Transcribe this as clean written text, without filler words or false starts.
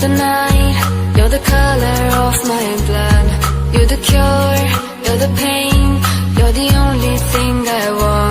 the night, you're the color of my blood. You're the cure, you're the pain, you're the only thing I want.